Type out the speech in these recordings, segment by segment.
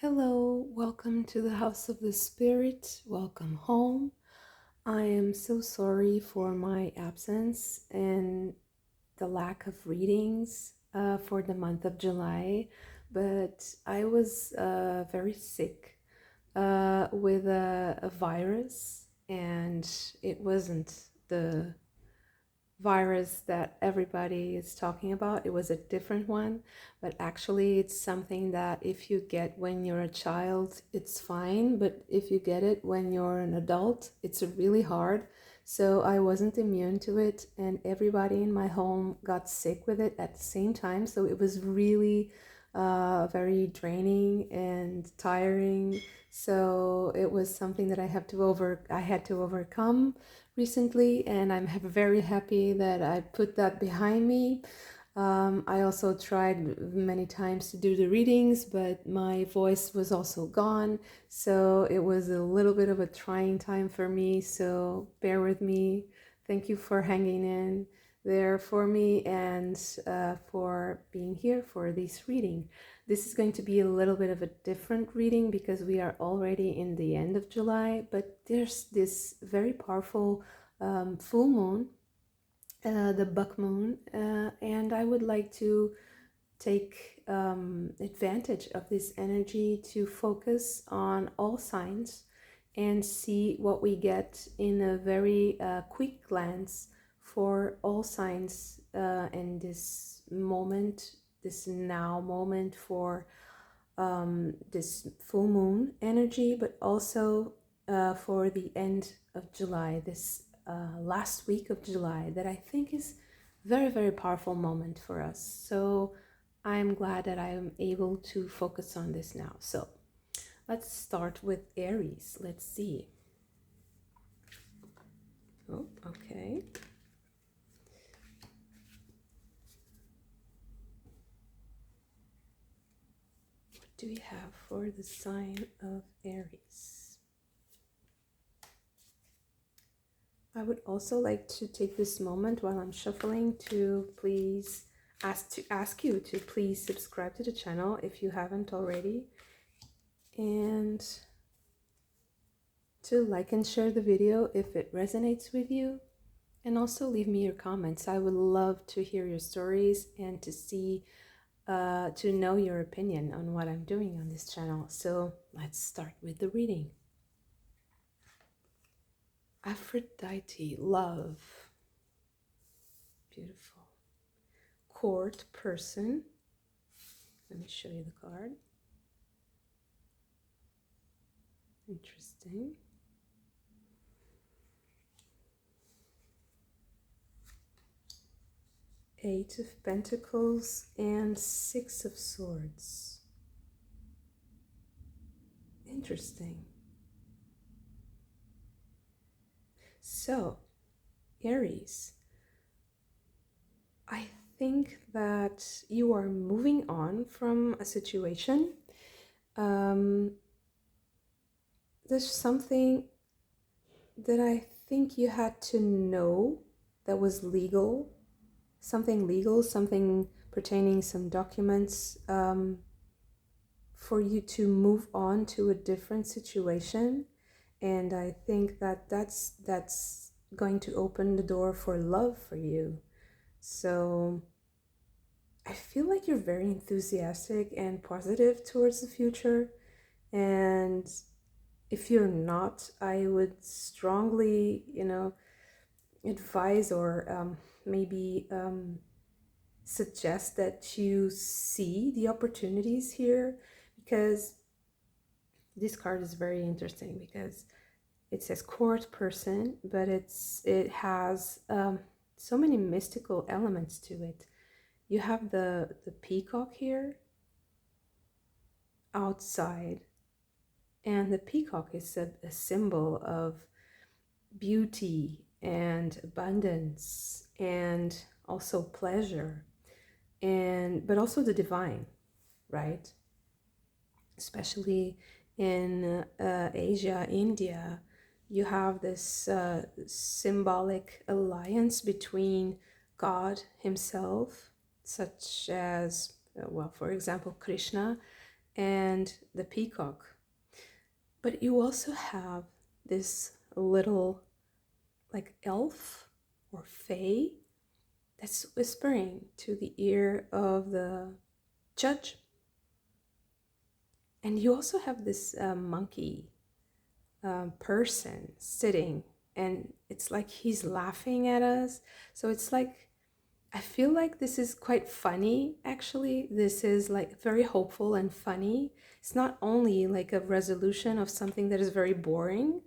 Hello, welcome to the House of the Spirit. Welcome home. I am so sorry for my absence and the lack of readings for the month of July, but I was very sick with a virus, and it wasn't the virus that everybody is talking about. It was a different one, but actually it's something that if you get when you're a child, it's fine, but if you get it when you're an adult, it's really hard. So I wasn't immune to it, and everybody in my home got sick with it at the same time. So it was really very draining and tiring. So it was something that I had to overcome recently, and I'm very happy that I put that behind me. I also tried many times to do the readings, but my voice was also gone, so it was a little bit of a trying time for me, so bear with me. Thank you for hanging in there for me and for being here for this reading. This is going to be a little bit of a different reading because we are already in the end of July, but there's this very powerful full moon, the buck moon, and I would like to take advantage of this energy to focus on all signs and see what we get in a very quick glance for all signs in this moment, this now moment for this full moon energy, but also for the end of July, this last week of July, that I think is very, very powerful moment for us. So I'm glad that I am able to focus on this now. So let's start with Aries. Let's see. Oh, okay. What do we have for the sign of Aries? I would also like to take this moment while I'm shuffling to please ask you to please subscribe to the channel if you haven't already, and to like and share the video if it resonates with you, and also leave me your comments. I would love to hear your stories and to see to know your opinion on what I'm doing on this channel. So let's start with the reading. Aphrodite, love. Beautiful. Court, person. Let me show you the card. Interesting. Eight of Pentacles and Six of Swords. Interesting. So, Aries, I think that you are moving on from a situation. There's something that I think you had to know that was legal, something pertaining some documents, for you to move on to a different situation. And I think that that's going to open the door for love for you. So I feel like you're very enthusiastic and positive towards the future. And if you're not, I would strongly, advise or maybe suggest that you see the opportunities here, because this card is very interesting because it says court person, but it has so many mystical elements to it. You have the peacock here outside, and the peacock is a symbol of beauty and abundance and also pleasure, but also the divine, right? Especially in Asia, India, you have this symbolic alliance between God himself, such as, well, for example, Krishna, and the peacock. But you also have this little like elf or fae that's whispering to the ear of the judge. And you also have this monkey person sitting, and it's like he's laughing at us. So it's like, I feel like this is quite funny, actually. This is like very hopeful and funny. It's not only like a resolution of something that is very boring.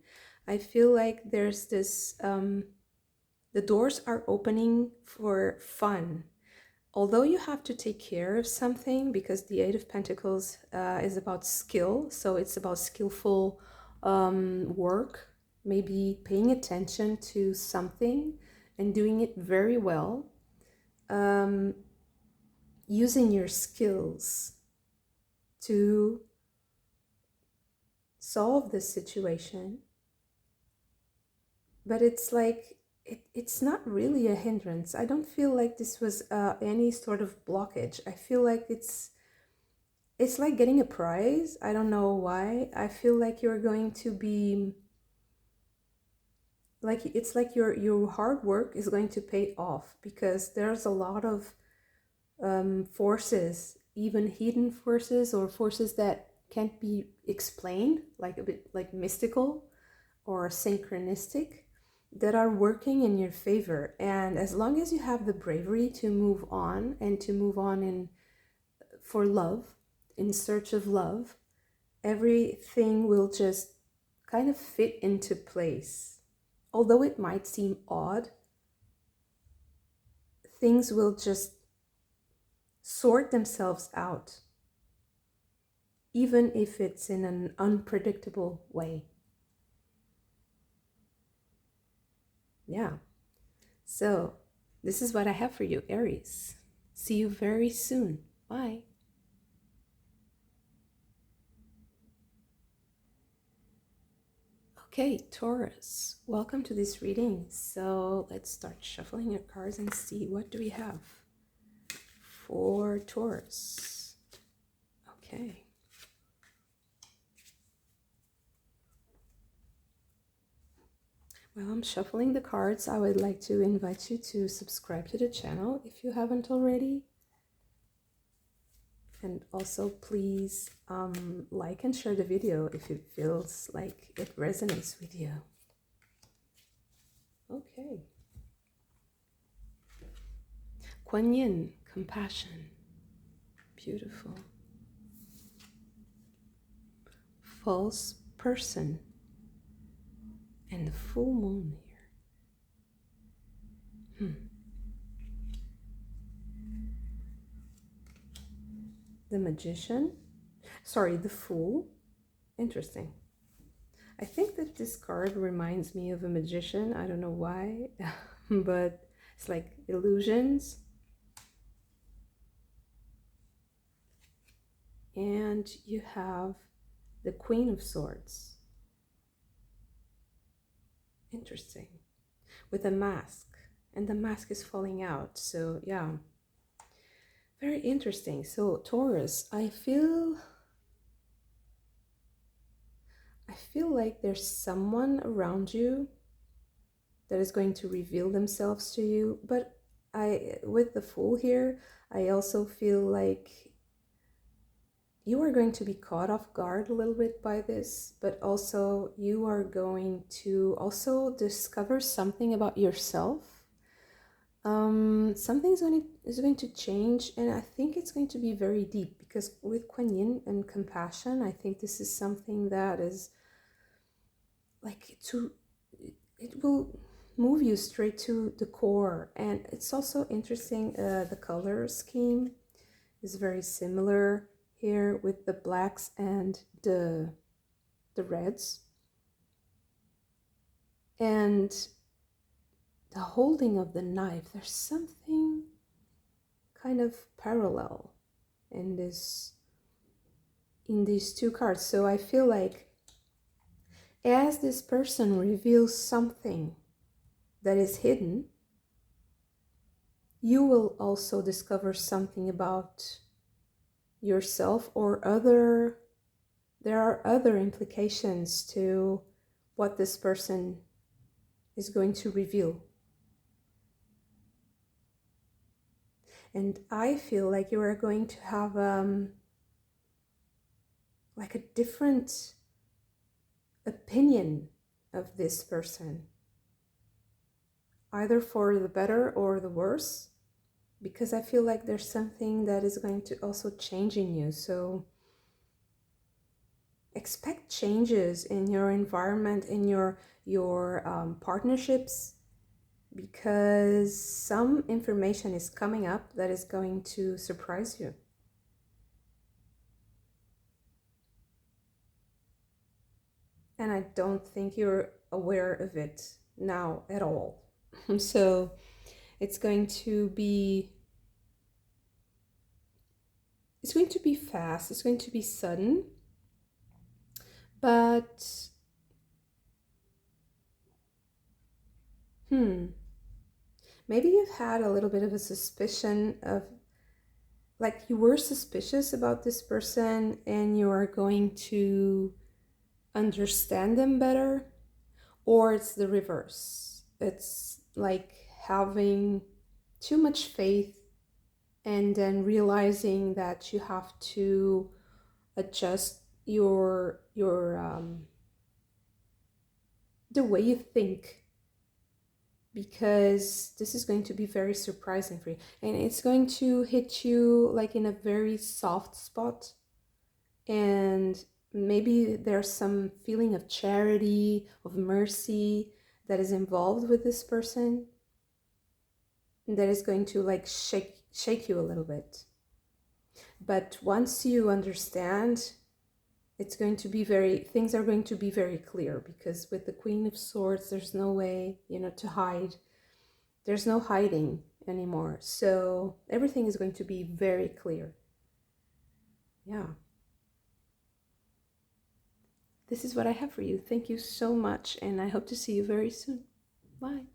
I feel like there's this, the doors are opening for fun. Although you have to take care of something, because the Eight of Pentacles is about skill, so it's about skillful work, maybe paying attention to something and doing it very well, using your skills to solve the situation. But it's like, it's not really a hindrance. I don't feel like this was any sort of blockage. I feel like it's like getting a prize. I don't know why. I feel like you're going to be like, it's like your hard work is going to pay off, because there's a lot of forces, even hidden forces or forces that can't be explained, like a bit like mystical or synchronistic, that are working in your favor. And as long as you have the bravery to move on, and to move on in for love, in search of love, everything will just kind of fit into place. Although it might seem odd, things will just sort themselves out, even if it's in an unpredictable way. Yeah. So this is what I have for you, Aries. See you very soon. Bye. Okay, Taurus, welcome to this reading. So let's start shuffling your cards and see, what do we have for Taurus? Okay. While I'm shuffling the cards, I would like to invite you to subscribe to the channel if you haven't already. And also please like and share the video if it feels like it resonates with you. Okay. Kuan Yin, compassion. Beautiful. False person. And the full moon here. The Magician. Sorry, the Fool. Interesting. I think that this card reminds me of a magician. I don't know why, but it's like illusions. And you have the Queen of Swords. Interesting. With a mask. And the mask is falling out. So yeah. Very interesting. So Taurus, I feel like there's someone around you that is going to reveal themselves to you. But with the Fool here, I also feel like you are going to be caught off guard a little bit by this, but also you are going to also discover something about yourself. Something is going to change, and I think it's going to be very deep, because with Kuan Yin and compassion, I think this is something that is like it will move you straight to the core. And it's also interesting, the color scheme is very similar here with the blacks and the reds, and the holding of the knife. There's something kind of parallel in these two cards. So I feel like as this person reveals something that is hidden, you will also discover something about yourself, or there are other implications to what this person is going to reveal. And I feel like you are going to have like a different opinion of this person, either for the better or the worse, because I feel like there's something that is going to also change in you. So expect changes in your environment, in your partnerships, because some information is coming up that is going to surprise you. And I don't think you're aware of it now at all. So it's going to be fast, it's going to be sudden, but maybe you've had a little bit of a suspicion of, like, you were suspicious about this person and you are going to understand them better, or it's the reverse. It's like having too much faith and then realizing that you have to adjust your the way you think, because this is going to be very surprising for you, and it's going to hit you like in a very soft spot, and maybe there's some feeling of charity, of mercy that is involved with this person, that is going to like shake you a little bit. But once you understand, it's going to be things are going to be very clear, because with the Queen of Swords, there's no way, to hide. There's no hiding anymore. So everything is going to be very clear. Yeah. This is what I have for you. Thank you so much, and I hope to see you very soon. Bye.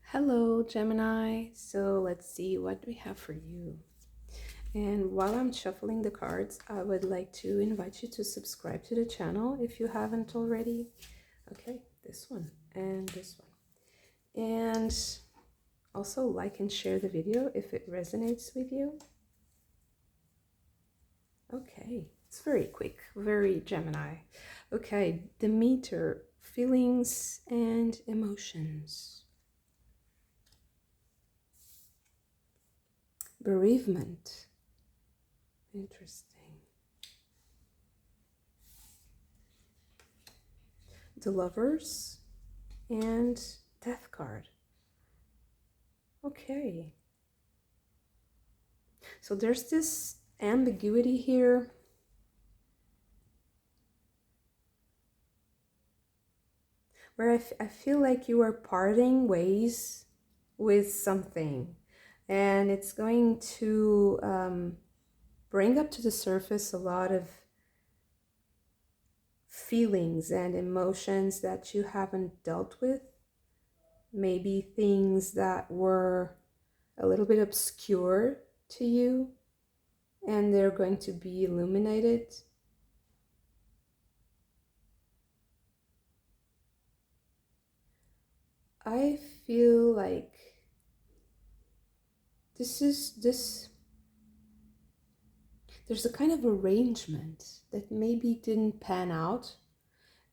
Hello, Gemini. So let's see what we have for you. And while I'm shuffling the cards, I would like to invite you to subscribe to the channel if you haven't already. Okay, this one and this one. And also like and share the video if it resonates with you. Okay, it's very quick, very Gemini. Okay, Demeter, feelings and emotions. Bereavement. Interesting. The Lovers and Death card. Okay. So there's this ambiguity here. Where I feel like you are parting ways with something. And it's going to bring up to the surface a lot of feelings and emotions that you haven't dealt with. Maybe things that were a little bit obscure to you, and they're going to be illuminated. I feel like there's a kind of arrangement that maybe didn't pan out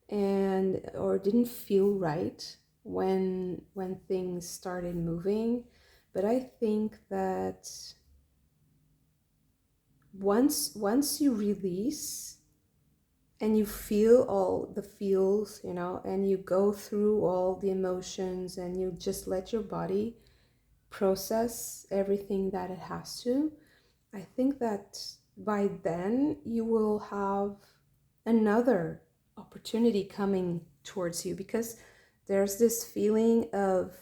or didn't feel right when things started moving. But I think that once you release and you feel all the feels, and you go through all the emotions and you just let your body process everything that it has to, I think that by then you will have another opportunity coming towards you, because there's this feeling of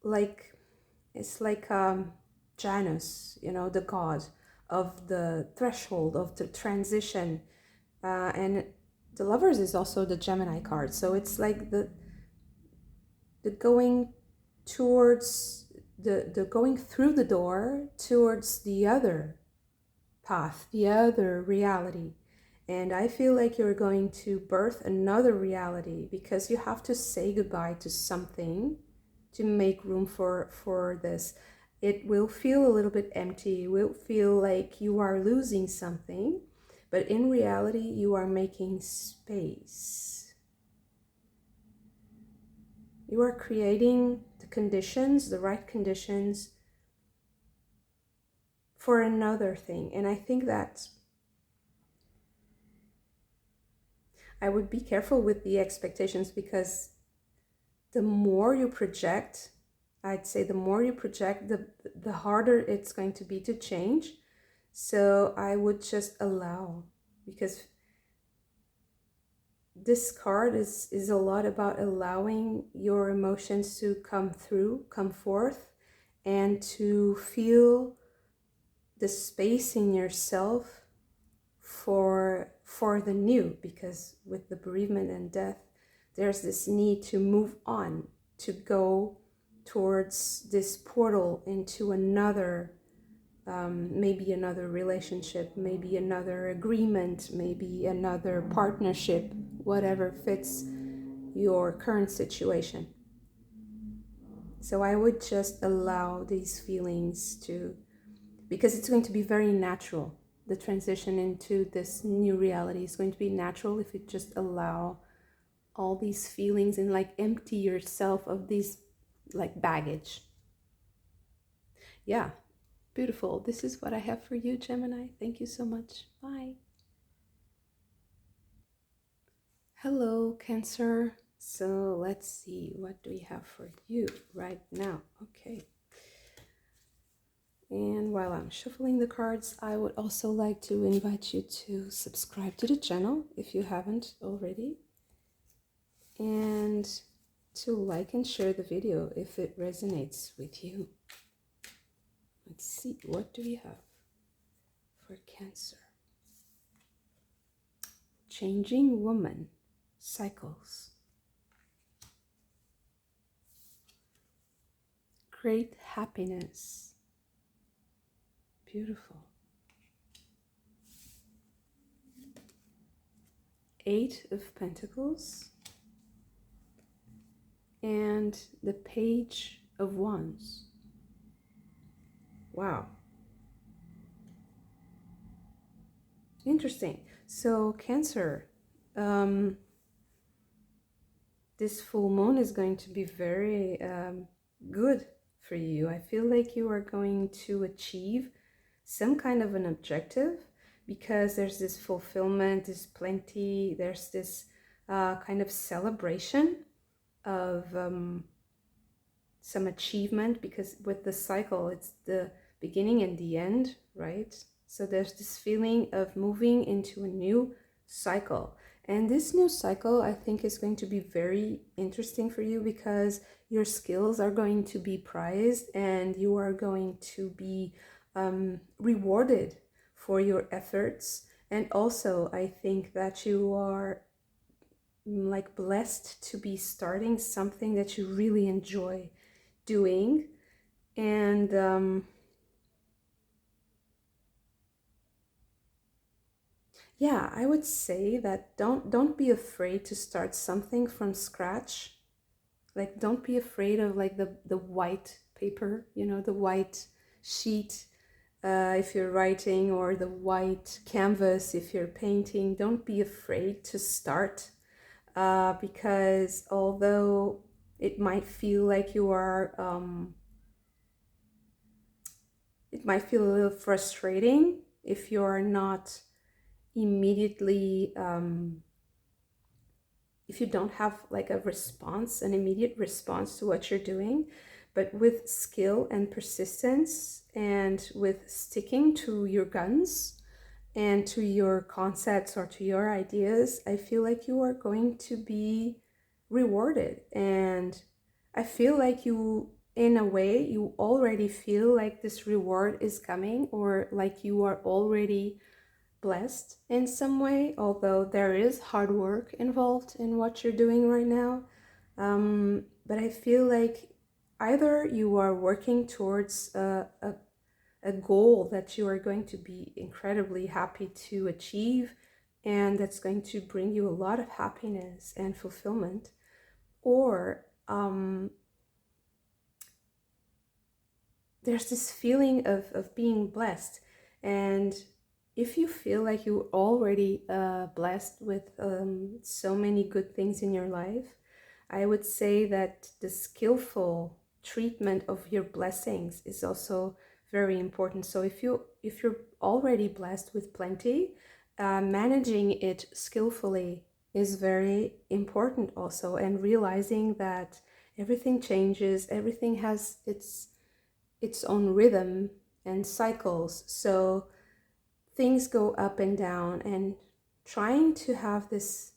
like, it's like Janus, the god of the threshold, of the transition, and the Lovers is also the Gemini card, so it's like the going towards the going through the door towards the other path, the other reality. And I feel like you're going to birth another reality, because you have to say goodbye to something to make room for this. It will feel a little bit empty. It will feel like you are losing something, but in reality, you are making space. You are creating the conditions, the right conditions for another thing. And I think that I would be careful with the expectations, because the more you project, I'd say the more you project, the harder it's going to be to change. So I would just allow, because this card is a lot about allowing your emotions to come through, come forth, and to feel the space in yourself for the new. Because with the bereavement and death, there's this need to move on, to go towards this portal into another, maybe another relationship, maybe another agreement, maybe another partnership, whatever fits your current situation. So I would just allow these feelings to, because it's going to be very natural. The transition into this new reality is going to be natural if you just allow all these feelings and like empty yourself of these like baggage. Yeah, beautiful. This is what I have for you, Gemini. Thank you so much. Bye. Hello, Cancer. So let's see, what do we have for you right now? Okay. And while I'm shuffling the cards, I would also like to invite you to subscribe to the channel if you haven't already, and to like and share the video if it resonates with you. Let's see, what do we have for Cancer? Changing woman, cycles. Great happiness. Beautiful. 8 of Pentacles and the Page of Wands. Wow. Interesting. So Cancer, this full moon is going to be very good for you. I feel like you are going to achieve some kind of an objective, because there's this fulfillment, there's plenty, there's this kind of celebration of some achievement, because with the cycle, it's the beginning and the end, right? So there's this feeling of moving into a new cycle. And this new cycle, I think, is going to be very interesting for you, because your skills are going to be prized and you are going to be rewarded for your efforts. And also, I think that you are like blessed to be starting something that you really enjoy doing. And yeah, I would say that don't be afraid to start something from scratch. Like, don't be afraid of like the white paper, you know, the white sheet if you're writing, or the white canvas if you're painting. Don't be afraid to start, because although it might feel like you are, it might feel a little frustrating if you're not immediately, if you don't have like a response, an immediate response to what you're doing. But with skill and persistence, and with sticking to your guns and to your concepts or to your ideas, I feel like you are going to be rewarded. And I feel like you, in a way, you already feel like this reward is coming, or like you are already blessed in some way, although there is hard work involved in what you're doing right now. But I feel like either you are working towards a goal that you are going to be incredibly happy to achieve, and that's going to bring you a lot of happiness and fulfillment, or there's this feeling of being blessed. And if you feel like you're already blessed with so many good things in your life, I would say that the skillful treatment of your blessings is also very important. So if you're already blessed with plenty, managing it skillfully is very important also, and realizing that everything changes, everything has its own rhythm and cycles. So things go up and down, and trying to have this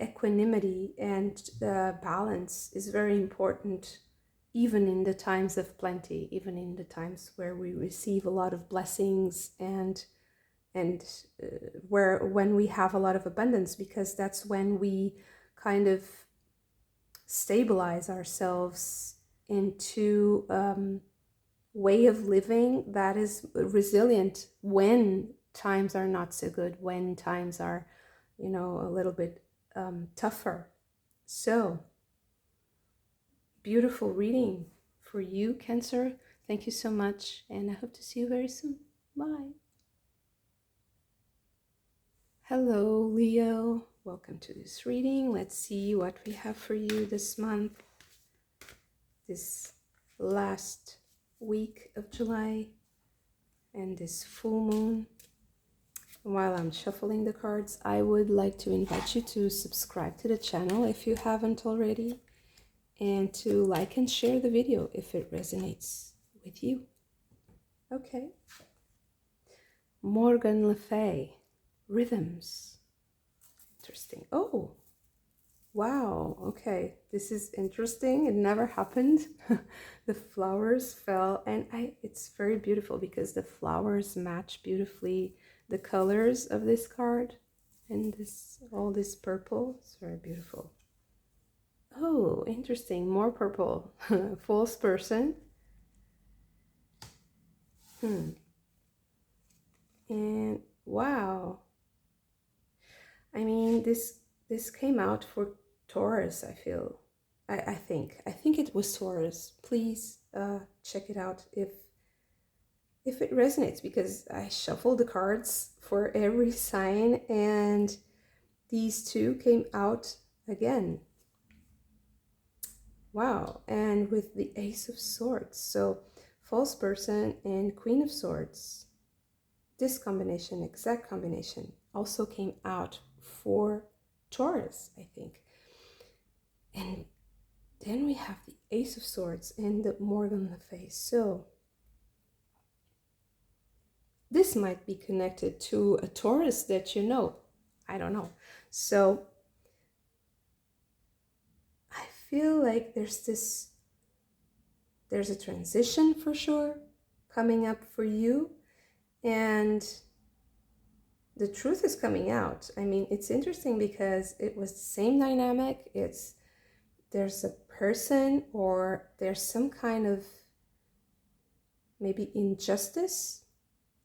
equanimity and balance is very important, even in the times of plenty, even in the times where we receive a lot of blessings, and where when we have a lot of abundance, because that's when we kind of stabilize ourselves into way of living that is resilient when times are not so good, when times are, a little bit tougher. So, beautiful reading for you, Cancer. Thank you so much, and I hope to see you very soon. Bye. Hello, Leo. Welcome to this reading. Let's see what we have for you this month, this last week of July, and this full moon. While I'm shuffling the cards, I would like to invite you to subscribe to the channel if you haven't already, and to like and share the video if it resonates with you. Okay. Morgan Le Fay, Rhythms. Interesting. Oh, wow. Okay, this is interesting. It never happened. The flowers fell, and it's very beautiful because the flowers match beautifully the colors of this card, and all this purple. It's very beautiful. Oh, interesting. More purple. False person. And wow. I mean, this came out for Taurus, I feel. I think it was Taurus. Please check it out if it resonates, because I shuffled the cards for every sign, and these two came out again. Wow. And with the Ace of Swords, so false person and Queen of Swords, this combination, exact combination, also came out for Taurus, I think. And then we have the Ace of Swords and the Morgan Le Fay. So this might be connected to a Taurus that you know. I don't know. So I feel like there's a transition for sure coming up for you, and the truth is coming out. I mean, it's interesting because it was the same dynamic. There's a person, or there's some kind of maybe injustice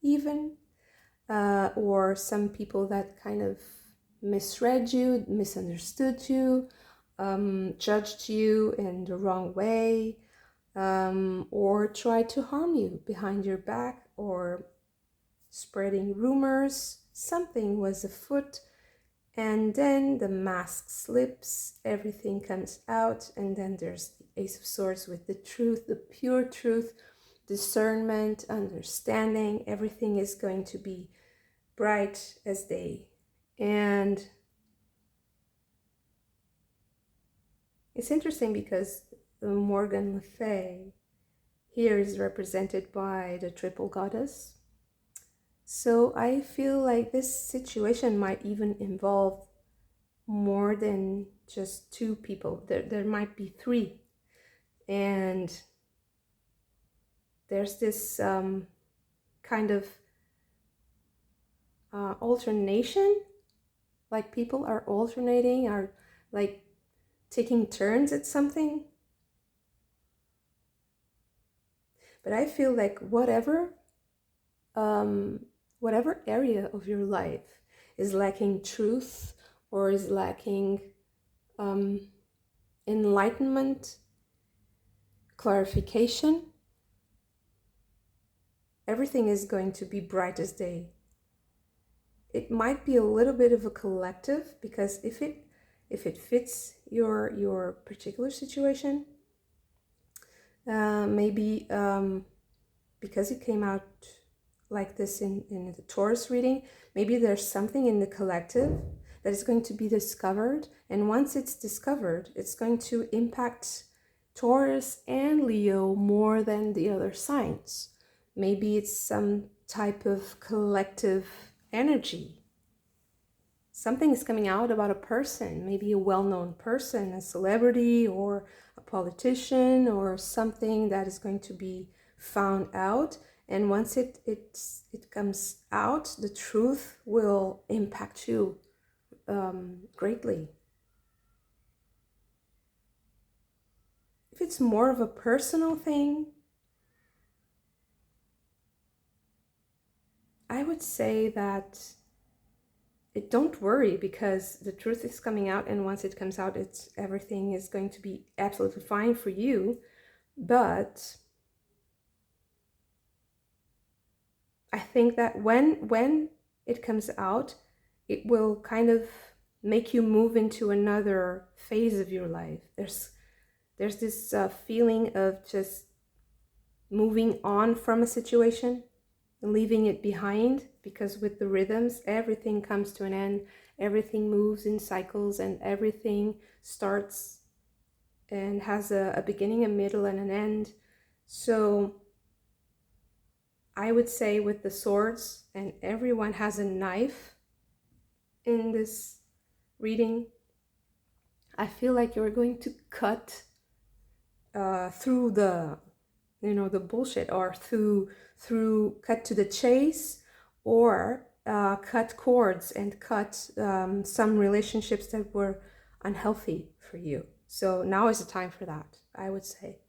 even, or some people that kind of misread you, misunderstood you, judged you in the wrong way, or tried to harm you behind your back, or spreading rumors. Something was afoot, and then the mask slips, everything comes out, and then there's the Ace of Swords with the truth, the pure truth, discernment, understanding. Everything is going to be bright as day. And it's interesting because the Morgan Le Fay here is represented by the triple goddess. So I feel like this situation might even involve more than just two people. There might be three. And there's this kind of alternation, like people are alternating, are like taking turns at something. But I feel like whatever area of your life is lacking truth or is lacking enlightenment, clarification, everything is going to be bright as day. It might be a little bit of a collective, because if it fits your particular situation, maybe because it came out like this in the Taurus reading, maybe there's something in the collective that is going to be discovered, and once it's discovered, it's going to impact Taurus and Leo more than the other signs. Maybe it's some type of collective energy. Something is coming out about a person, maybe a well-known person, a celebrity or a politician, or something that is going to be found out. And once it comes out, the truth will impact you greatly. If it's more of a personal thing, I would say that don't worry, because the truth is coming out, and once it comes out, everything is going to be absolutely fine for you. But I think that when it comes out, it will kind of make you move into another phase of your life. There's this feeling of just moving on from a situation, leaving it behind, because with the rhythms, everything comes to an end, everything moves in cycles, and everything starts and has a beginning, a middle, and an end. So I would say with the swords, and everyone has a knife in this reading, I feel like you're going to cut through the bullshit, or through cut to the chase, or cut cords and cut some relationships that were unhealthy for you. So now is the time for that, I would say,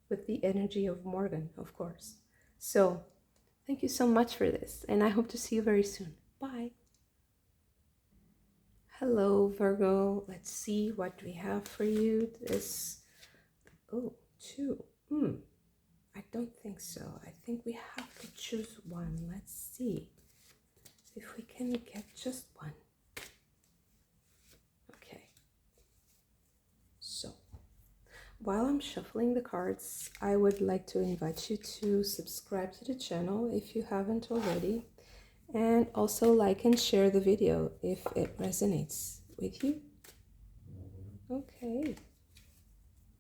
with the energy of Morgan, of course. So thank you so much for this, and I hope to see you very soon. Bye. Hello, Virgo. Let's see what we have for you. Two. I don't think so. I think we have to choose one. Let's see if we can get just one. Okay. So, while I'm shuffling the cards, I would like to invite you to subscribe to the channel if you haven't already, and also like and share the video if it resonates with you. Okay.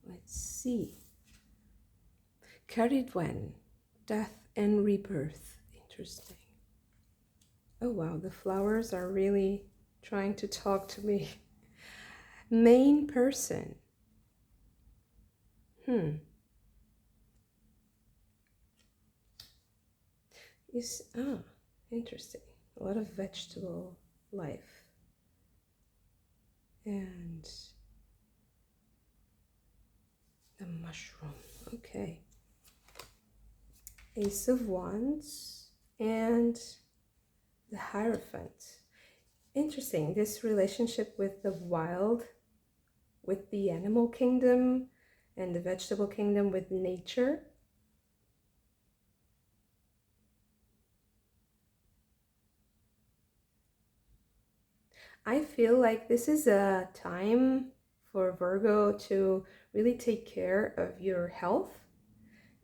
Let's see. Caridwen, death and rebirth. Interesting. Oh wow, the flowers are really trying to talk to me. Main person. Interesting. A lot of vegetable life. And the mushroom. Okay. Ace of Wands and the Hierophant. Interesting, this relationship with the wild, with the animal kingdom, and the vegetable kingdom with nature. I feel like this is a time for Virgo to really take care of your health.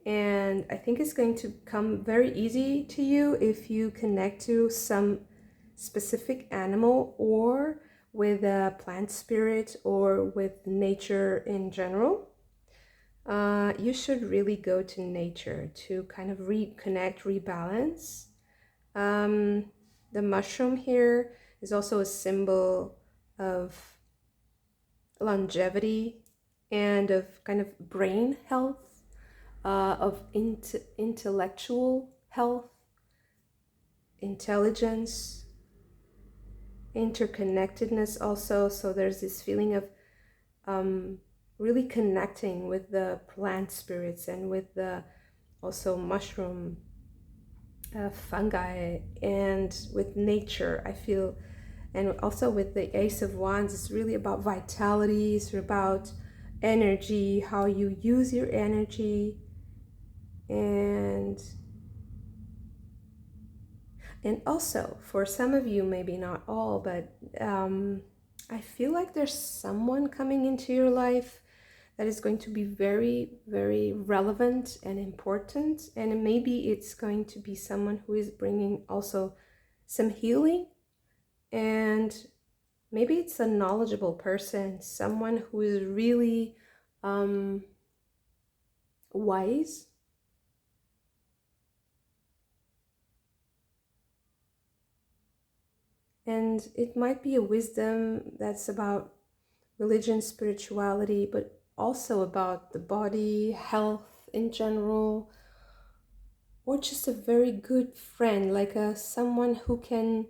And I think it's going to come very easy to you if you connect to some specific animal, or with a plant spirit, or with nature in general. You should really go to nature to kind of reconnect, rebalance. The mushroom here is also a symbol of longevity and of kind of brain health. Of intellectual health, intelligence, interconnectedness also. So there's this feeling of really connecting with the plant spirits and with the also mushroom, fungi, and with nature, I feel, and also with the Ace of Wands, it's really about vitality, it's about energy, how you use your energy, and also for some of you, maybe not all, but I feel like there's someone coming into your life that is going to be very, very relevant and important, and maybe it's going to be someone who is bringing also some healing, and maybe it's a knowledgeable person, someone who is really wise. And it might be a wisdom that's about religion, spirituality, but also about the body, health in general, or just a very good friend, like someone who can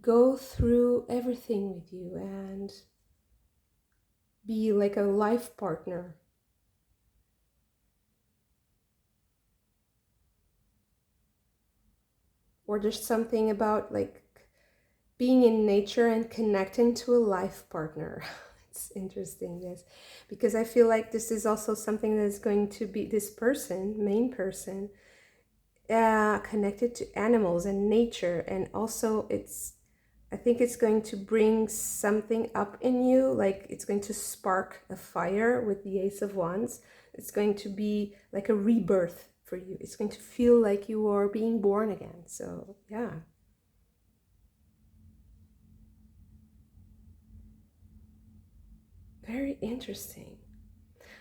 go through everything with you and be like a life partner. Or there's something about like being in nature and connecting to a life partner. It's interesting, yes, because I feel like this is also something that's going to be this person, main person, connected to animals and nature, and also I think it's going to bring something up in you, like it's going to spark a fire with the Ace of Wands. It's going to be like a rebirth for you. It's going to feel like you are being born again. So yeah. Very interesting.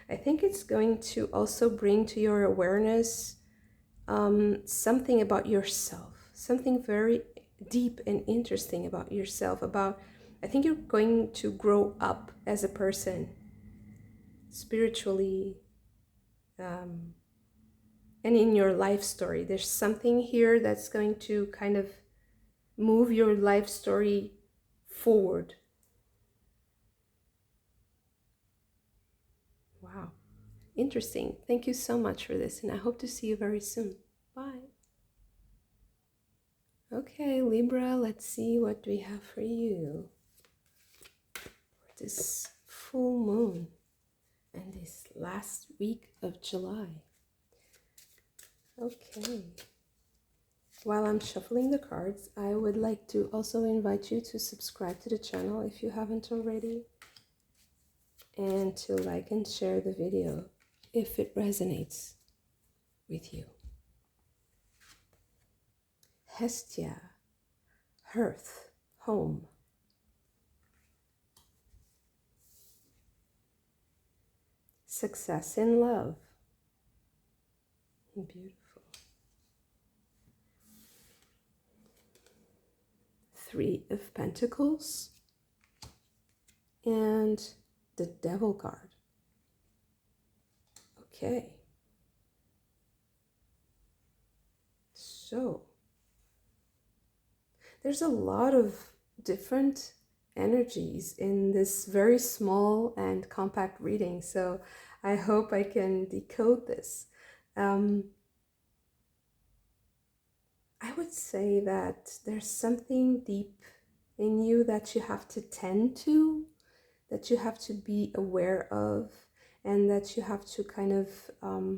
I think it's going to also bring to your awareness something about yourself, something very deep and interesting about yourself, about, I think you're going to grow up as a person, spiritually, and in your life story. There's something here that's going to kind of move your life story forward. Wow. Interesting. Thank you so much for this, and I hope to see you very soon. Bye. Okay, Libra, let's see what we have for you for this full moon and this last week of July. Okay. While I'm shuffling the cards, I would like to also invite you to subscribe to the channel if you haven't already, and to like and share the video if it resonates with you. Hestia, hearth, home. Success in love. Beautiful. 3 of Pentacles and the Devil card. Okay. So there's a lot of different energies in this very small and compact reading, so I hope I can decode this. I would say that there's something deep in you that you have to tend to, that you have to be aware of, and that you have to kind of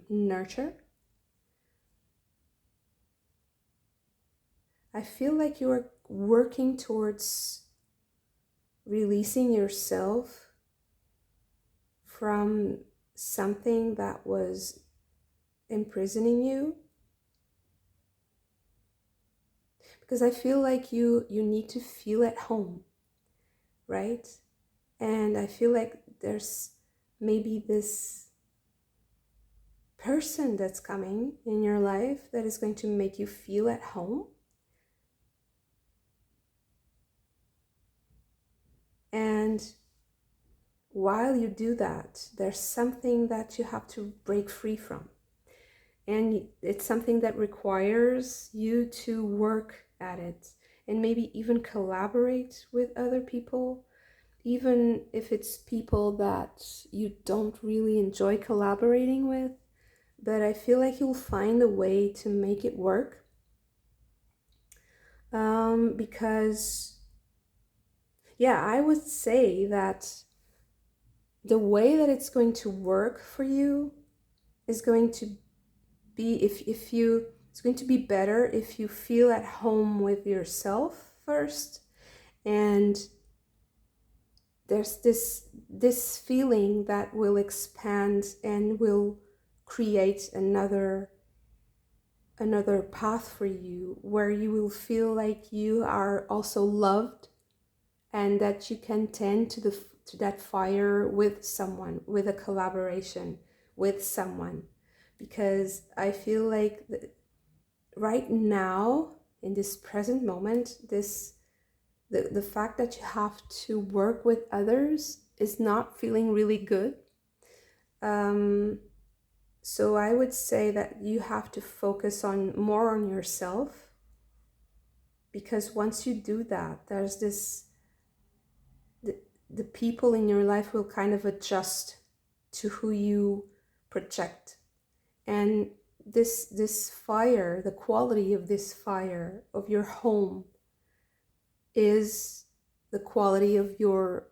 nurture. I feel like you are working towards releasing yourself from something that was imprisoning you. Because I feel like you need to feel at home, right? And I feel like there's maybe this person that's coming in your life that is going to make you feel at home. And while you do that, there's something that you have to break free from. And it's something that requires you to work at it and maybe even collaborate with other people, even if it's people that you don't really enjoy collaborating with. but I feel like you'll find a way to make it work. Because, yeah, I would say that the way that it's going to work for you is going to be, if you, it's going to be better if you feel at home with yourself first. And there's this feeling that will expand and will create another path for you, where you will feel like you are also loved, and that you can tend to that fire with someone, with a collaboration with someone. Because I feel like right now, in this present moment, the fact that you have to work with others is not feeling really good. So I would say that you have to focus more on yourself, because once you do that, there's the people in your life will kind of adjust to who you project. And this fire, the quality of this fire of your home, is the quality of your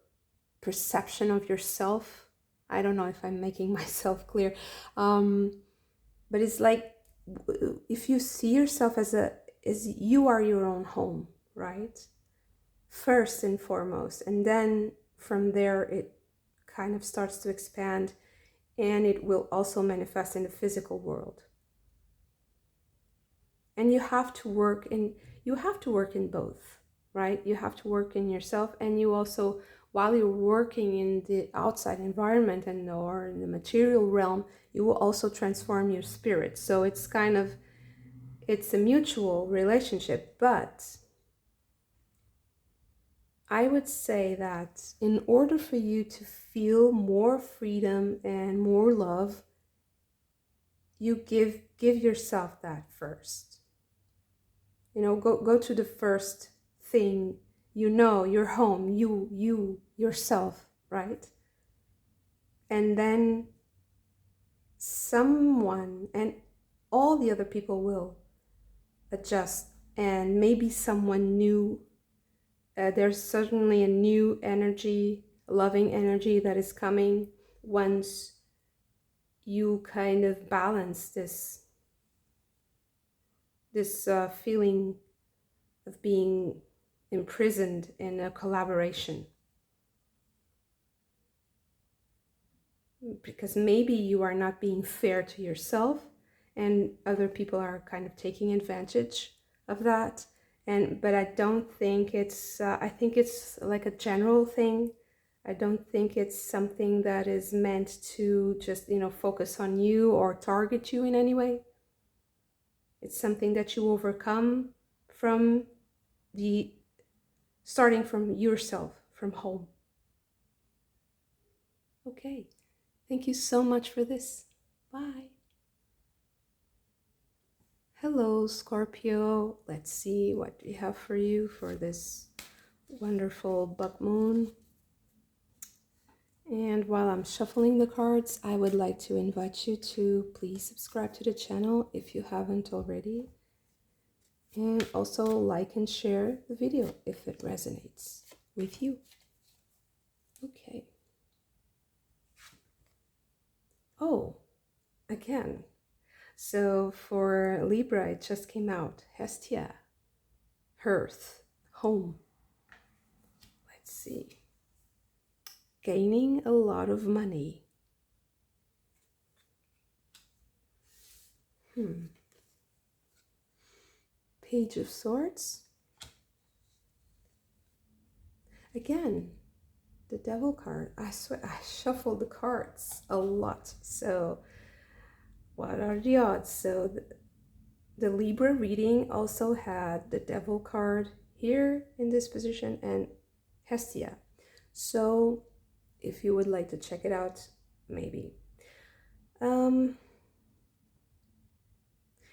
perception of yourself. I don't know if I'm making myself clear, but it's like, if you see yourself as you are your own home, right? First and foremost, and then from there it kind of starts to expand, and it will also manifest in the physical world. And you have to work in both, right? You have to work in yourself, and you also, while you're working in the outside environment or in the material realm, you will also transform your spirit. So it's a mutual relationship. But I would say that in order for you to feel more freedom and more love, you give yourself that first. Go to the first thing, your home, yourself, right? And then someone and all the other people will adjust, and maybe someone new. There's certainly a new energy, loving energy, that is coming once you kind of balance this feeling of being imprisoned in a collaboration. Because maybe you are not being fair to yourself, and other people are kind of taking advantage of that. But I don't think it's, I think it's like a general thing. I don't think it's something that is meant to just, focus on you or target you in any way. It's something that you overcome from starting from yourself, from home. Okay. Thank you so much for this. Bye. Hello, Scorpio. Let's see what we have for you for this wonderful buck moon. And while I'm shuffling the cards, I would like to invite you to please subscribe to the channel if you haven't already. And also like and share the video if it resonates with you. Okay. Oh, again. So for Libra, it just came out. Hestia, hearth, home. Let's see. Gaining a lot of money. Page of Swords. Again, the Devil card. I swear, I shuffled the cards a lot. So what are the odds? So the Libra reading also had the Devil card here in this position and Hestia. So if you would like to check it out, maybe.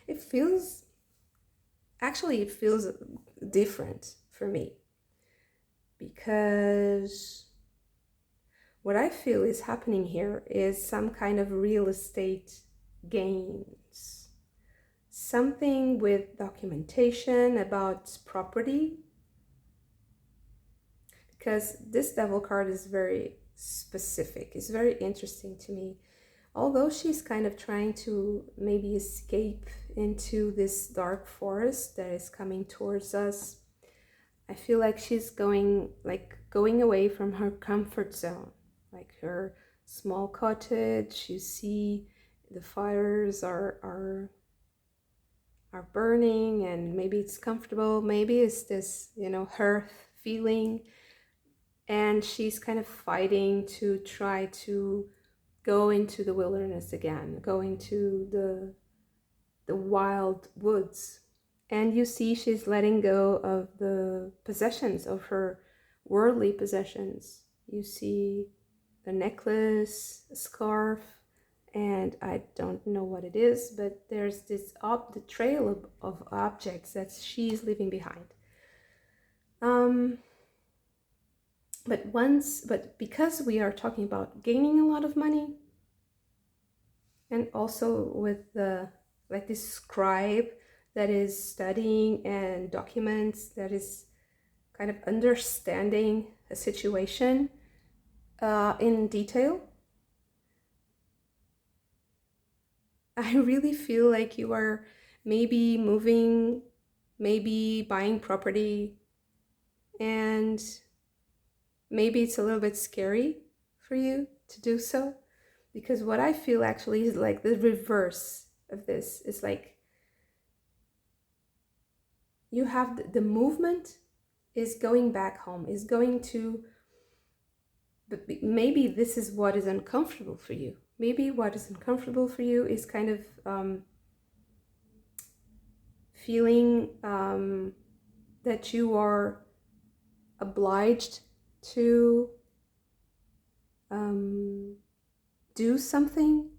It feels different for me, because what I feel is happening here is some kind of real estate gains. Something with documentation about property, because this devil card is very specific. It's very interesting to me. Although she's kind of trying to maybe escape into this dark forest that is coming towards us, I feel like she's going away from her comfort zone, like her small cottage. You see the fires are burning, and maybe it's comfortable, maybe it's this, hearth feeling, and she's kind of fighting to try to go into the wilderness again, go into the wild woods. And you see she's letting go of the possessions, of her worldly possessions. You see a necklace, a scarf, and I don't know what it is, but there's this the trail of objects that she's leaving behind. But because we are talking about gaining a lot of money, and also with this scribe that is studying and documents, that is kind of understanding a situation in detail, I really feel like you are maybe moving, maybe buying property, and maybe it's a little bit scary for you to do so, because what I feel actually is like the reverse of this. It's like you have the movement is going back home, is going to, but maybe this is what is uncomfortable for you. Maybe what is uncomfortable for you is kind of feeling that you are obliged to do something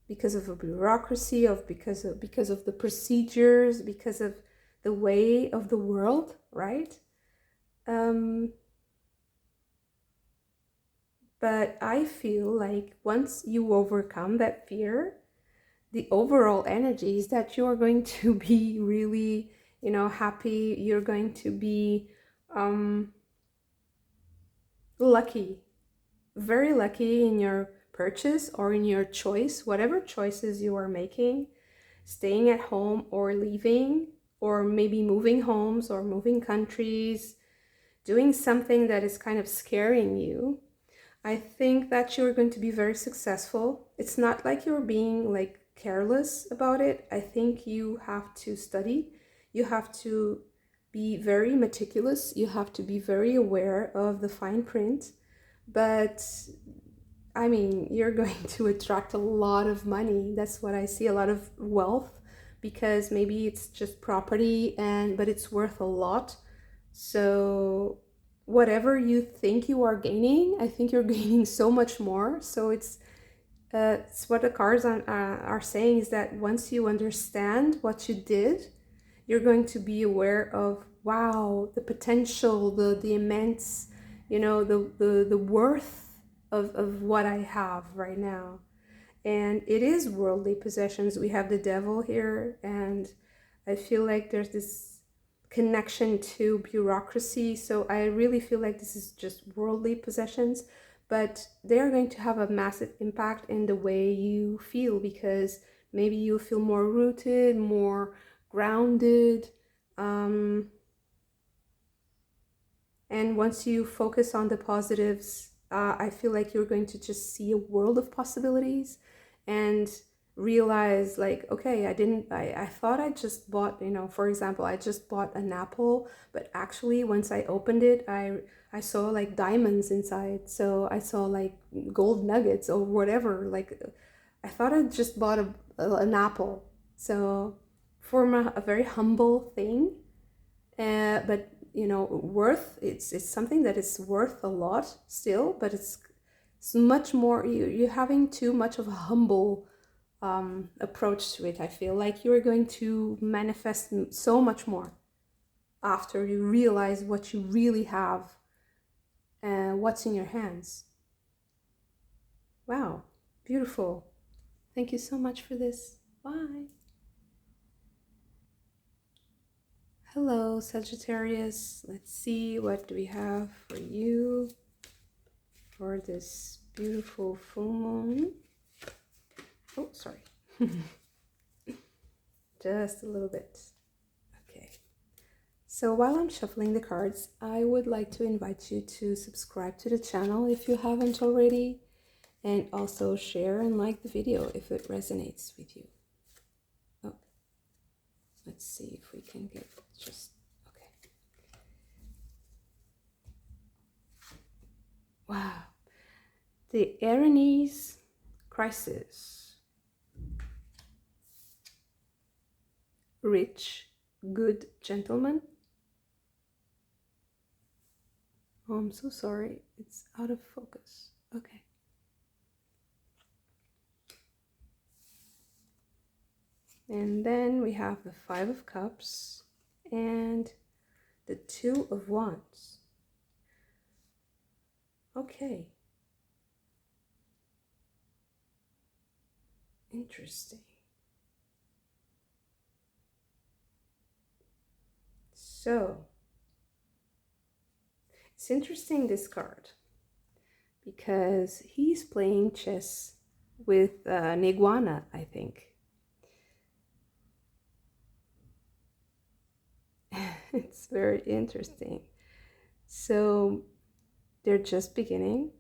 because of a bureaucracy, because of the procedures, because of the way of the world, right? But I feel like once you overcome that fear, the overall energy is that you're going to be really, happy. You're going to be lucky, very lucky in your purchase or in your choice, whatever choices you are making, staying at home or leaving, or maybe moving homes or moving countries, doing something that is kind of scaring you. I think that you're going to be very successful. It's not like you're being like careless about it. I think you have to study. You have to be very meticulous. You have to be very aware of the fine print. But I mean, you're going to attract a lot of money. That's what I see, a lot of wealth, because maybe it's just property but it's worth a lot. So whatever you think you are gaining, I think you're gaining so much more. So it's what the cards are saying is that once you understand what you did, you're going to be aware of, wow, the potential, the immense, the worth of what I have right now. And it is worldly possessions. We have the devil here, and I feel like there's this connection to bureaucracy. So I really feel like this is just worldly possessions, but they're going to have a massive impact in the way you feel, because maybe you feel more rooted, more grounded. And once you focus on the positives, I feel like you're going to just see a world of possibilities and realize, like, okay, I thought I just bought, for example, I just bought an apple, but actually once I opened it, I saw like diamonds inside. So I saw like gold nuggets or whatever. Like, I thought I just bought an apple. So for a very humble thing, but worth, it's something that is worth a lot still, but it's much more, you're having too much of a humble approach to it. I feel like you're going to manifest so much more after you realize what you really have and what's in your hands. Wow, beautiful. Thank you so much for this. Bye. Hello, Sagittarius. Let's see, what do we have for you for this beautiful full moon? Oh, sorry. Just a little bit. Okay. So while I'm shuffling the cards, I would like to invite you to subscribe to the channel if you haven't already, and also share and like the video if it resonates with you. Oh, let's see if we can get just, okay. Wow. The ARIES crisis. Rich, good gentleman. Oh, I'm so sorry. It's out of focus. Okay. And then we have the Five of Cups and the Two of Wands. Okay. Interesting. So, it's interesting, this card, because he's playing chess with an iguana, I think. It's very interesting. So, they're just beginning.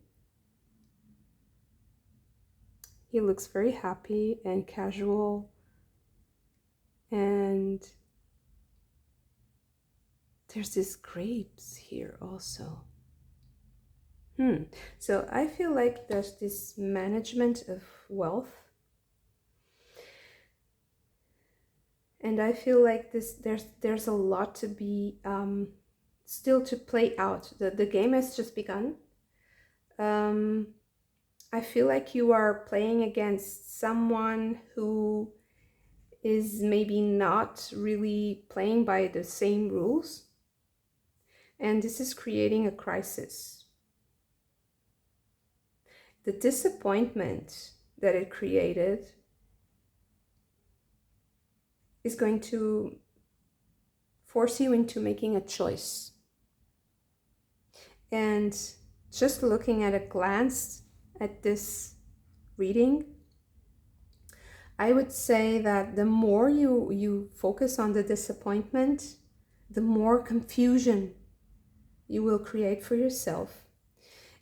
He looks very happy and casual, and there's this grapes here also. So I feel like there's this management of wealth, and I feel like there's a lot to be still to play out. The game has just begun. I feel like you are playing against someone who is maybe not really playing by the same rules, and this is creating a crisis. The disappointment that it created is going to force you into making a choice. And just looking at a glance at this reading, I would say that the more you focus on the disappointment, the more confusion you will create for yourself.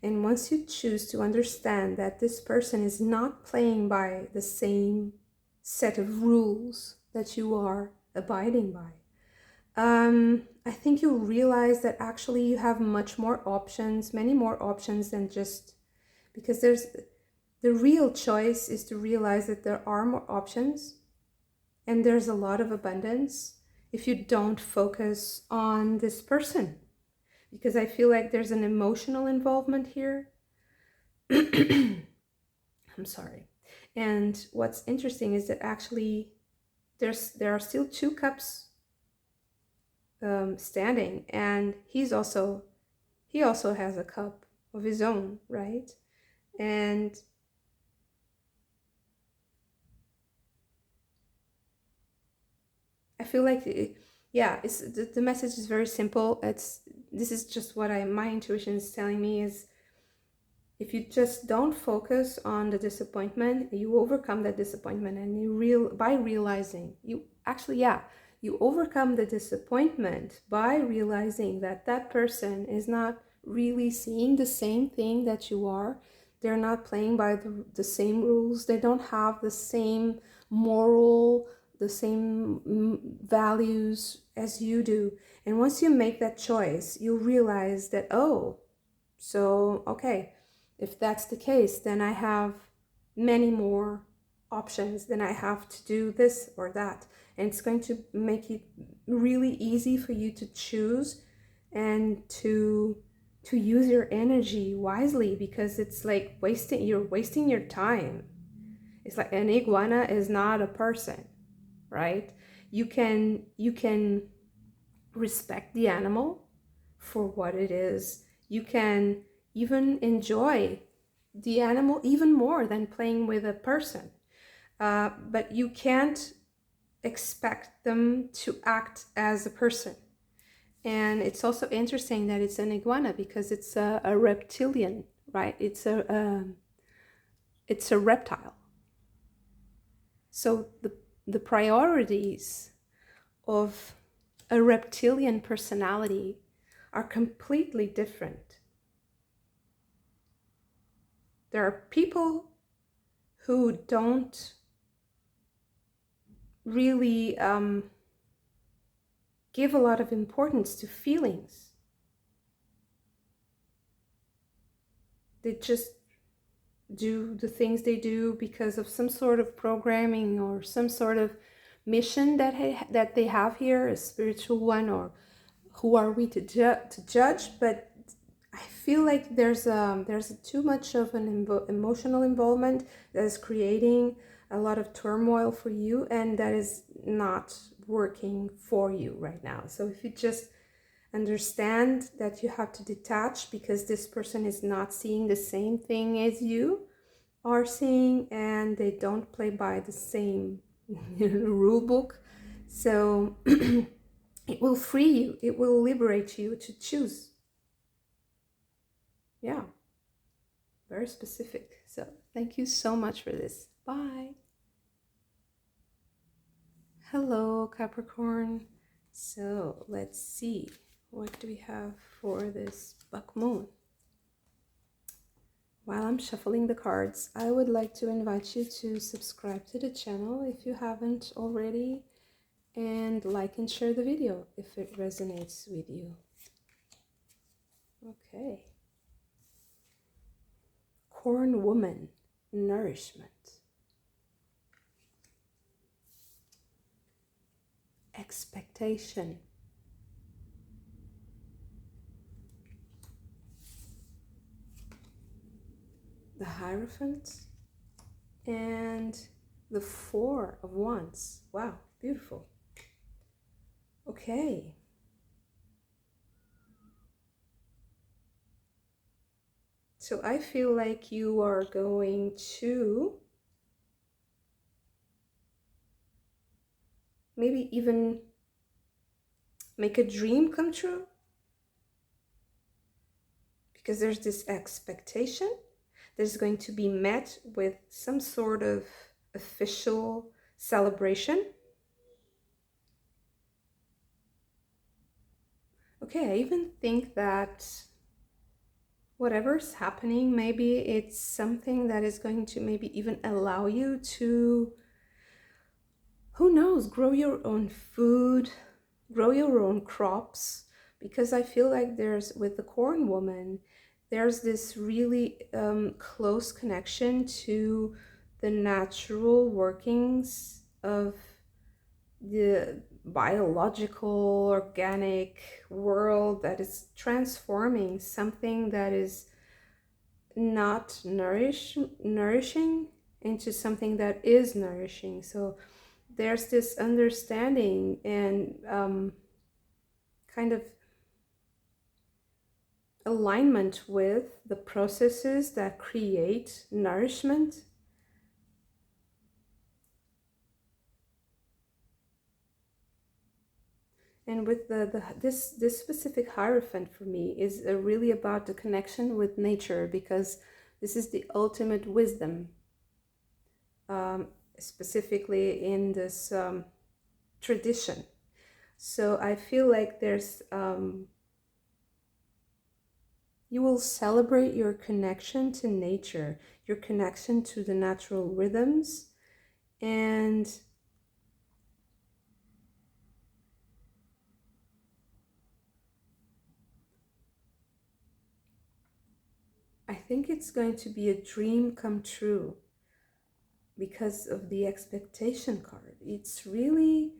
And once you choose to understand that this person is not playing by the same set of rules that you are abiding by, I think you'll realize that actually you have much more options, many more options than just, because the real choice is to realize that there are more options and there's a lot of abundance if you don't focus on this person. Because I feel like there's an emotional involvement here. I'm sorry. And what's interesting is that actually there are still two cups standing, and he also has a cup of his own, right? And I feel like it's the message is very simple. This is just what my intuition is telling me, is if you just don't focus on the disappointment, you overcome that disappointment, and by realizing you overcome the disappointment by realizing that that person is not really seeing the same thing that you are. They're not playing by the same rules. They don't have the same moral, the same values as you do. And once you make that choice, you realize that, oh, so, okay, if that's the case, then I have many more options. Then I have to do this or that. And it's going to make it really easy for you to choose and to use your energy wisely, because it's like you're wasting your time. It's like an iguana is not a person, right? You can respect the animal for what it is. You can even enjoy the animal even more than playing with a person. but you can't expect them to act as a person. And it's also interesting that it's an iguana because it's a reptilian, right? It's a reptile. So the priorities of a reptilian personality are completely different. There are people who don't really give a lot of importance to feelings. They just do the things they do because of some sort of programming or some sort of mission that they have here, a spiritual one, or who are we to judge? But I feel like there's too much of an emotional involvement that is creating a lot of turmoil for you, and that is not working for you right now. So if you just understand that you have to detach because this person is not seeing the same thing as you are seeing, and they don't play by the same rule book, so it will free you, it will liberate you to choose. Yeah, very specific. So thank you so much for this. Bye. Hello, Capricorn. So let's see, what do we have for this buck moon? While I'm shuffling the cards, I would like to invite you to subscribe to the channel if you haven't already, and like and share the video if it resonates with you. Okay. Corn woman, nourishment. Expectation. The Hierophant and the Four of Wands. Wow, beautiful. Okay. So I feel like you are going to maybe even make a dream come true, because there's this expectation that is going to be met with some sort of official celebration. Okay, I even think that whatever's happening, maybe it's something that is going to maybe even allow you to, who knows, grow your own food, grow your own crops, because I feel like there's, with the corn woman, there's this really close connection to the natural workings of the biological, organic world that is transforming something that is not nourishing into something that is nourishing. So there's this understanding and kind of alignment with the processes that create nourishment. And with this specific Hierophant for me is really about the connection with nature, because this is the ultimate wisdom, specifically in this tradition. So I feel like there's you will celebrate your connection to nature, your connection to the natural rhythms, and I think it's going to be a dream come true because of the expectation card. It's really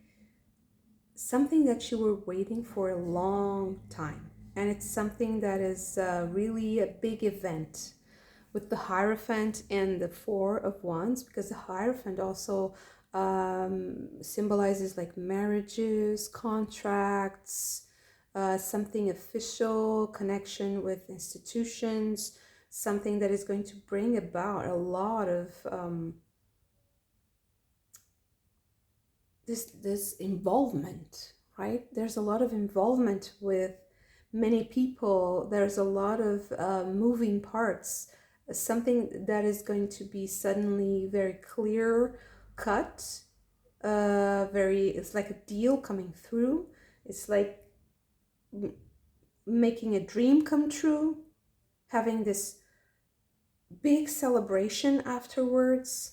something that you were waiting for a long time, and it's something that is really a big event with the Hierophant and the Four of Wands, because the Hierophant also symbolizes like marriages, contracts, something official, connection with institutions, something that is going to bring about a lot of this involvement, right? There's a lot of involvement with many people. There's a lot of moving parts. Something that is going to be suddenly very clear cut, it's like a deal coming through. It's like making a dream come true, having this big celebration afterwards.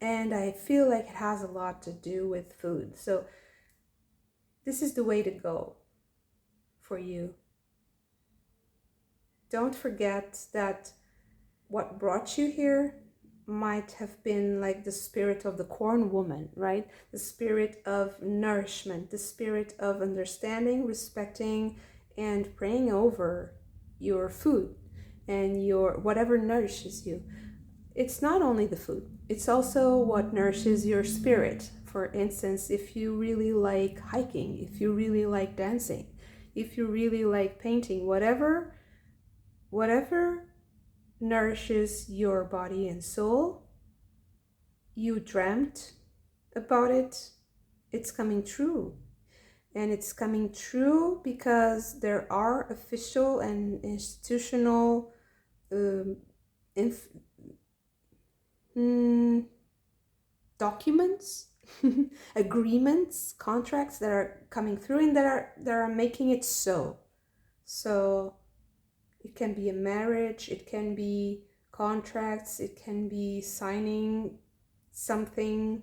And I feel like it has a lot to do with food. So this is the way to go for you. Don't forget that what brought you here might have been like the spirit of the corn woman, right? The spirit of nourishment, the spirit of understanding, respecting, and praying over your food and your whatever nourishes you. It's not only the food, it's also what nourishes your spirit. For instance, if you really like hiking, if you really like dancing, if you really like painting, whatever nourishes your body and soul, you dreamt about it, it's coming true. And it's coming true because there are official and institutional documents, agreements, contracts that are coming through and that are making it so. So it can be a marriage, it can be contracts, it can be signing something.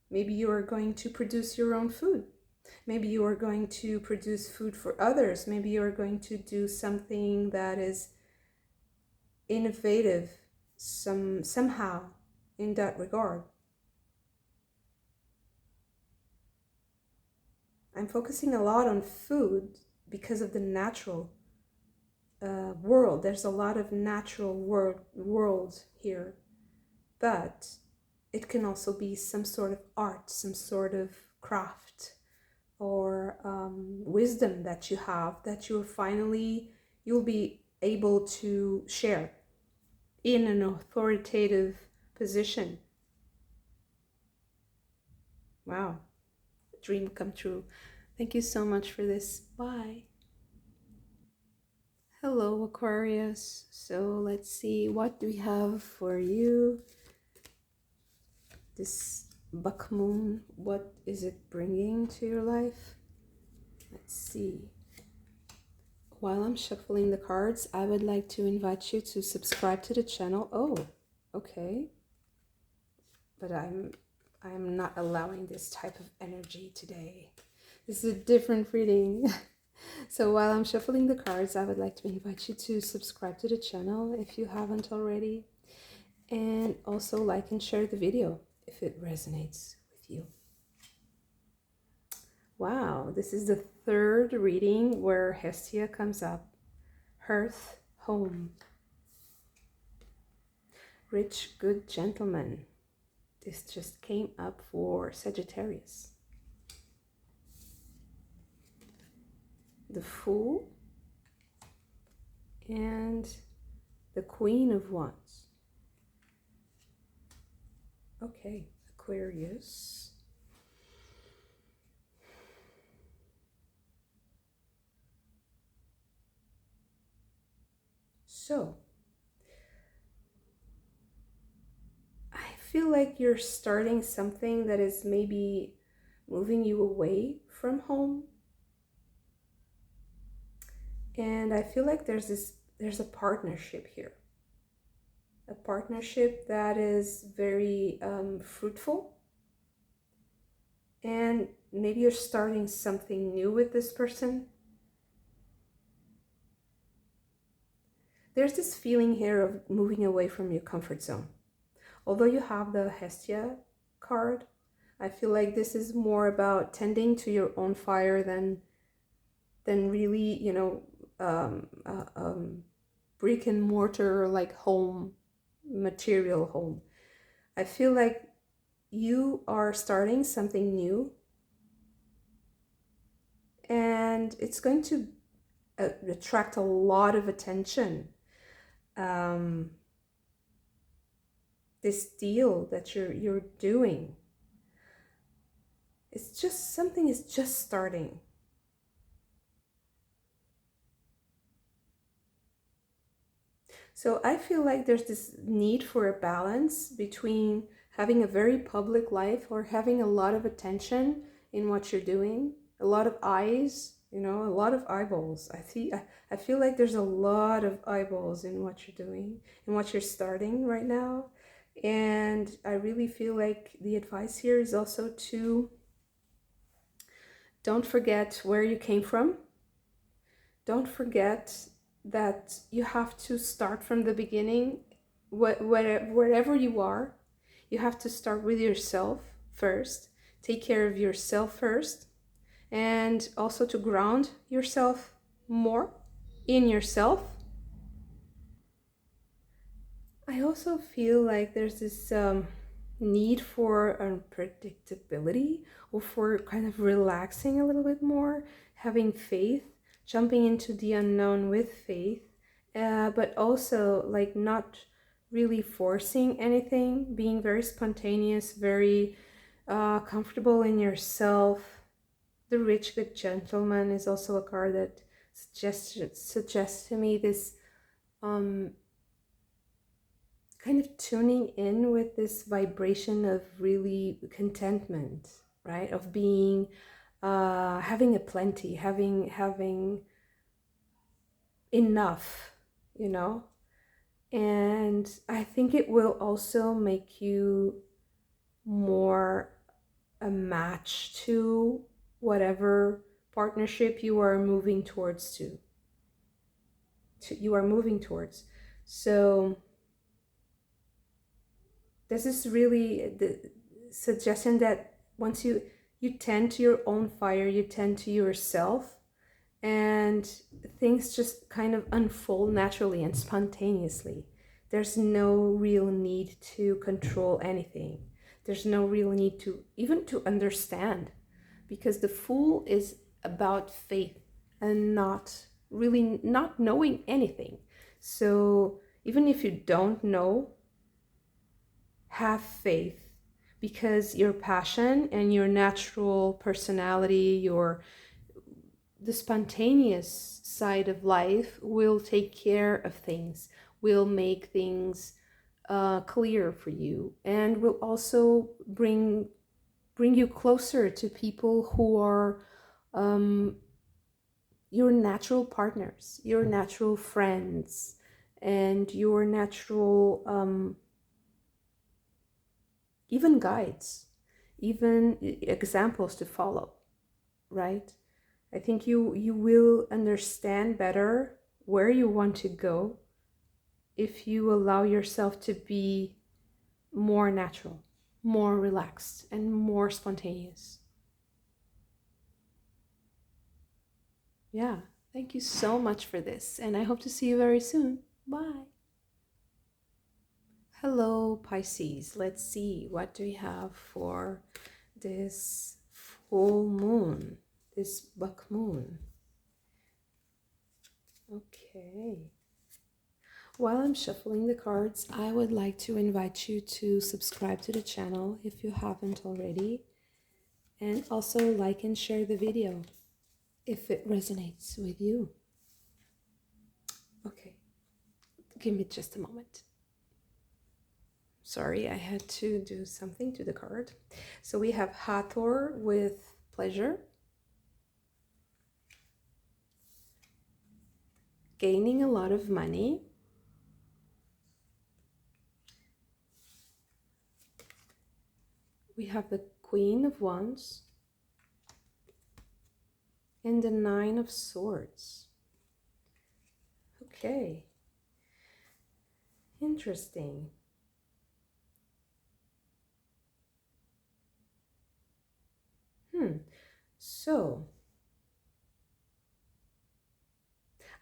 Maybe you are going to produce your own food. Maybe you are going to produce food for others. Maybe you are going to do something that is innovative somehow in that regard. I'm focusing a lot on food because of the natural world. There's a lot of natural world here, but it can also be some sort of art, some sort of craft, or wisdom that you have that you'll be able to share in an authoritative position. Wow, dream come true. Thank you so much for this. Bye. Hello, Aquarius. So let's see, what do we have for you this buck moon? What is it bringing to your life? Let's see. While I'm shuffling the cards, I would like to invite you to subscribe to the channel. Oh, okay. But I'm not allowing this type of energy today. This is a different reading. So while I'm shuffling the cards, I would like to invite you to subscribe to the channel if you haven't already. And also like and share the video if it resonates with you. Wow, this is the third reading where Hestia comes up. Hearth, home. Rich, good gentleman. This just came up for Sagittarius. The Fool and the Queen of Wands. Okay, Aquarius. So, I feel like you're starting something that is maybe moving you away from home. And I feel like there's a partnership here. A partnership that is very fruitful. And maybe you're starting something new with this person. There's this feeling here of moving away from your comfort zone. Although you have the Hestia card, I feel like this is more about tending to your own fire than really, you know, brick and mortar, like home, material home. I feel like you are starting something new, and it's going to attract a lot of attention. this deal that you're doing. It's just something is just starting. So I feel like there's this need for a balance between having a very public life or having a lot of attention in what you're doing, a lot of eyes, a lot of eyeballs. I feel like there's a lot of eyeballs in what you're doing and what you're starting right now. And I really feel like the advice here is also to don't forget where you came from. Don't forget that you have to start from the beginning. Wherever you are, you have to start with yourself first. Take care of yourself first, and also to ground yourself more in yourself. I also feel like there's this need for unpredictability, or for kind of relaxing a little bit more, having faith, jumping into the unknown with faith, but also like not really forcing anything, being very spontaneous, very comfortable in yourself. The Rich Good Gentleman is also a card that suggests to me this kind of tuning in with this vibration of really contentment, right? Of being, having a plenty, having enough, And I think it will also make you more a match to whatever partnership you are moving towards you are moving towards. So this is really the suggestion that once you tend to your own fire, you tend to yourself, and things just kind of unfold naturally and spontaneously. There's no real need to control anything. There's no real need to even to understand, because the Fool is about faith and not knowing anything. So even if you don't know, have faith, because your passion and your natural personality, the spontaneous side of life will take care of things, will make things clear for you, and will also bring you closer to people who are your natural partners, your natural friends, and your natural even guides, even examples to follow, right? I think you will understand better where you want to go if you allow yourself to be more natural, more relaxed, and more spontaneous. Yeah, thank you so much for this, and I hope to see you very soon. Bye. Hello, Pisces. Let's see, what do we have for this full moon, this buck moon? Okay. While I'm shuffling the cards, I would like to invite you to subscribe to the channel if you haven't already, and also like and share the video if it resonates with you. Okay, give me just a moment. Sorry, I had to do something to the card. So we have Hathor with pleasure, gaining a lot of money, we have the Queen of Wands, and the Nine of Swords. Okay, interesting. So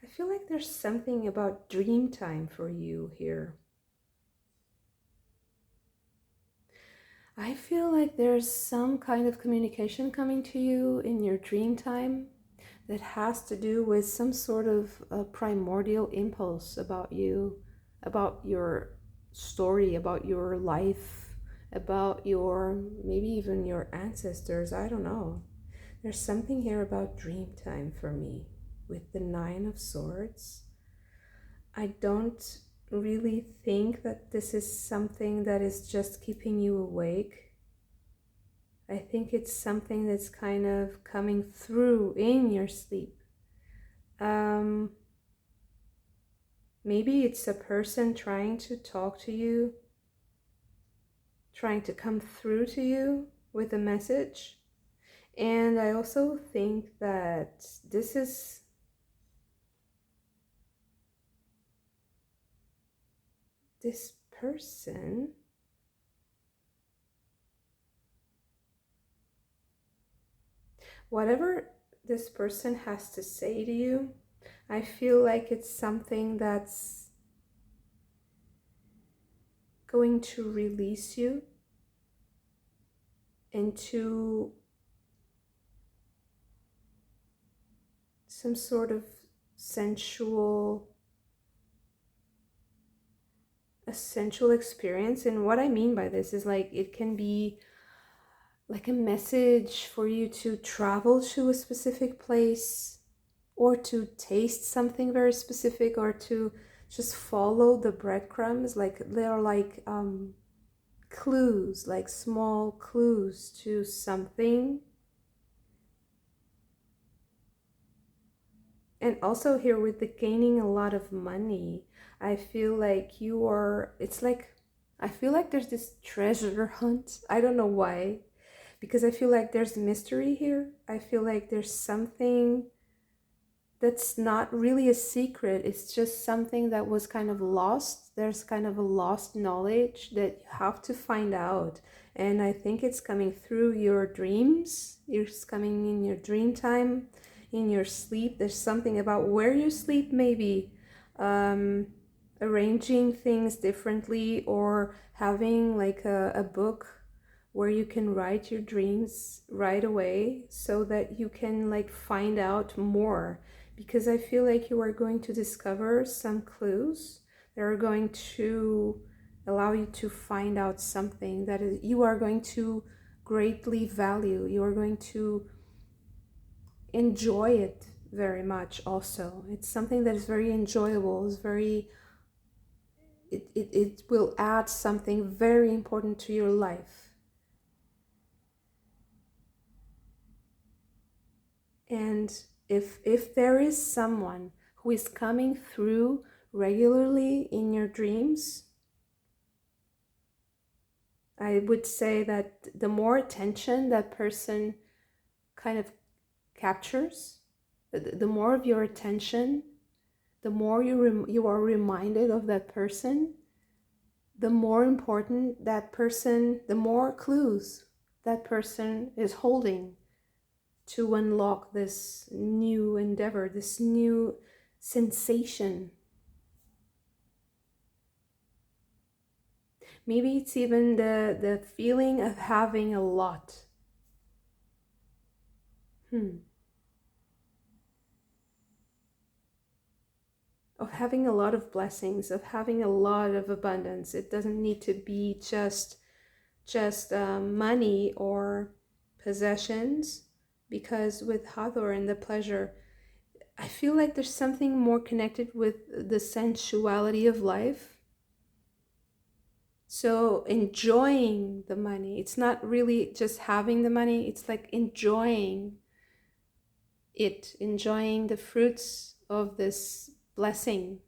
I feel like there's something about dream time for you here. I feel like there's some kind of communication coming to you in your dream time that has to do with some sort of primordial impulse about you, about your story about your life, about your, maybe even your ancestors. I don't know. There's something here about dream time for me with the Nine of Swords. I don't really think that this is something that is just keeping you awake. I think it's something that's kind of coming through in your sleep. Maybe it's a person trying to talk to you, trying to come through to you with a message. And I also think that this person, whatever this person has to say to you, I feel like it's something that's going to release you into some sort of sensual experience. And what I mean by this is, like, it can be like a message for you to travel to a specific place, or to taste something very specific, or to just follow the breadcrumbs. Like, they're like clues, like small clues to something. And also here with the gaining a lot of money, I feel like you are, it's like, I feel like there's this treasure hunt. I don't know why, because I feel like there's mystery here. I feel like there's something that's not really a secret. It's just something that was kind of lost. There's kind of a lost knowledge that you have to find out. And I think it's coming through your dreams. It's coming in your dream time, in your sleep. There's something about where you sleep, maybe arranging things differently, or having like a book where you can write your dreams right away, so that you can like find out more. Because I feel like you are going to discover some clues that are going to allow you to find out something that you are going to greatly value. You are going to enjoy it very much also. It's something that is very enjoyable. It's very, it will add something very important to your life. And if there is someone who is coming through regularly in your dreams, I would say that the more attention that person kind of captures, the more of your attention, the more you are reminded of that person, the more important that person, the more clues that person is holding to unlock this new endeavor, this new sensation. Maybe it's even the feeling of having a lot. Of having a lot of blessings, of having a lot of abundance. It doesn't need to be just money or possessions, because with Hathor and the pleasure, I feel like there's something more connected with the sensuality of life. So enjoying the money, it's not really just having the money, it's like enjoying it, enjoying the fruits of this blessing.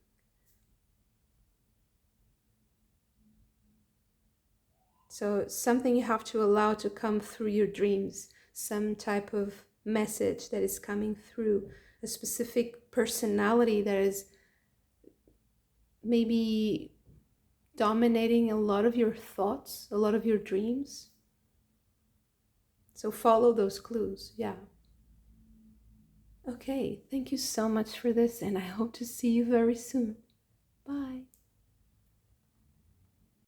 So something you have to allow to come through your dreams, some type of message that is coming through, a specific personality that is maybe dominating a lot of your thoughts, a lot of your dreams. So follow those clues, yeah. Okay, thank you so much for this, and I hope to see you very soon. Bye.